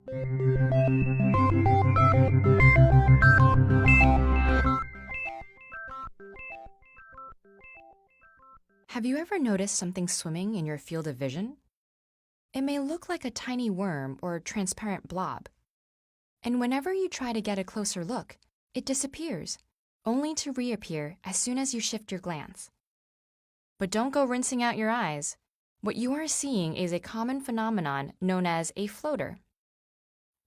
Have you ever noticed something swimming in your field of vision? It may look like a tiny worm or a transparent blob. And whenever you try to get a closer look, it disappears, only to reappear as soon as you shift your glance. But don't go rinsing out your eyes. What you are seeing is a common phenomenon known as a floater.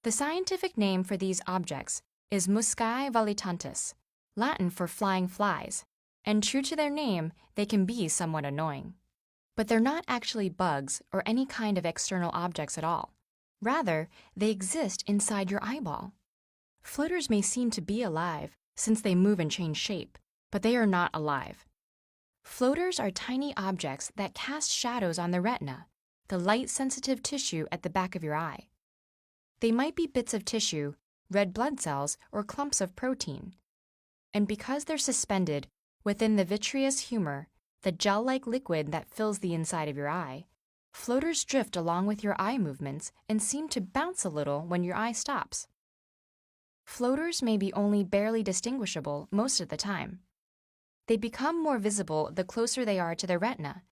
The scientific name for these objects is Muscae volitantes, Latin for flying flies, and true to their name, they can be somewhat annoying. But they're not actually bugs or any kind of external objects at all. Rather, they exist inside your eyeball. Floaters may seem to be alive since they move and change shape, but they are not alive. Floaters are tiny objects that cast shadows on the retina, the light-sensitive tissue at the back of your eye. They might be bits of tissue, red blood cells, or clumps of protein. And because they're suspended within the vitreous humor, the gel-like liquid that fills the inside of your eye, floaters drift along with your eye movements and seem to bounce a little when your eye stops. Floaters may be only barely distinguishable most of the time. They become more visible the closer they are to the retina,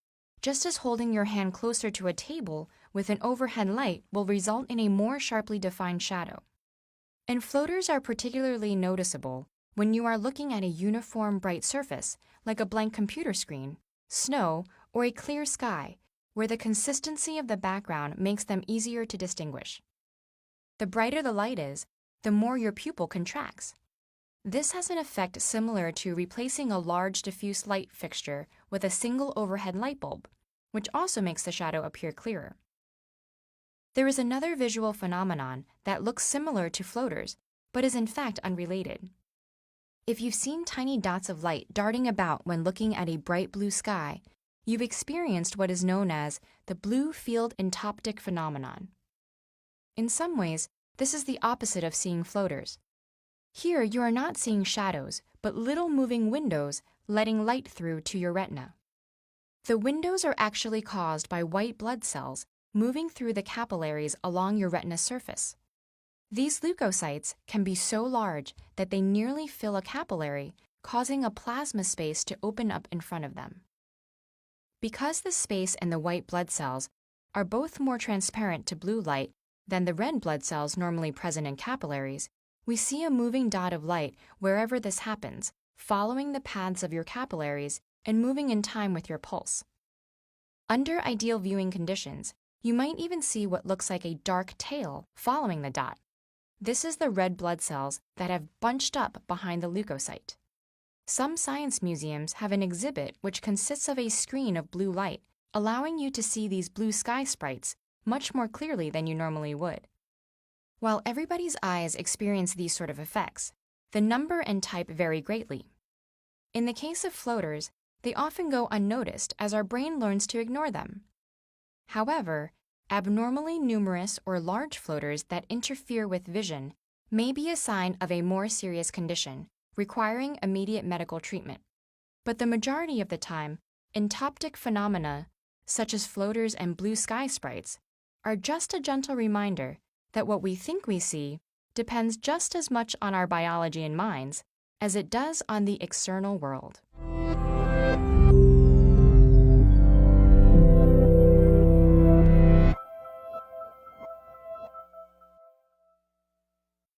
just as holding your hand closer to a table with an overhead light will result in a more sharply defined shadow. And floaters are particularly noticeable when you are looking at a uniform bright surface, like a blank computer screen, snow, or a clear sky, where the consistency of the background makes them easier to distinguish. The brighter the light is, the more your pupil contracts. This has an effect similar to replacing a large diffuse light fixture with a single overhead light bulb, which also makes the shadow appear clearer. There is another visual phenomenon that looks similar to floaters, but is in fact unrelated. If you've seen tiny dots of light darting about when looking at a bright blue sky, you've experienced what is known as the blue field entoptic phenomenon. In some ways, this is the opposite of seeing floaters. Here, you are not seeing shadows, but little moving windows letting light through to your retina. The windows are actually caused by white blood cells moving through the capillaries along your retina surface. These leukocytes can be so large that they nearly fill a capillary, causing a plasma space to open up in front of them. Because the space and the white blood cells are both more transparent to blue light than the red blood cells normally present in capillaries, we see a moving dot of light wherever this happens, following the paths of your capillaries and moving in time with your pulse. Under ideal viewing conditions, you might even see what looks like a dark tail following the dot. This is the red blood cells that have bunched up behind the leukocyte. Some science museums have an exhibit which consists of a screen of blue light, allowing you to see these blue sky sprites much more clearly than you normally would. While everybody's eyes experience these sort of effects, the number and type vary greatly. In the case of floaters, they often go unnoticed as our brain learns to ignore them. However, abnormally numerous or large floaters that interfere with vision may be a sign of a more serious condition, requiring immediate medical treatment. But the majority of the time, entoptic phenomena, such as floaters and blue sky sprites, are just a gentle reminder that what we think we see depends just as much on our biology and minds as it does on the external world.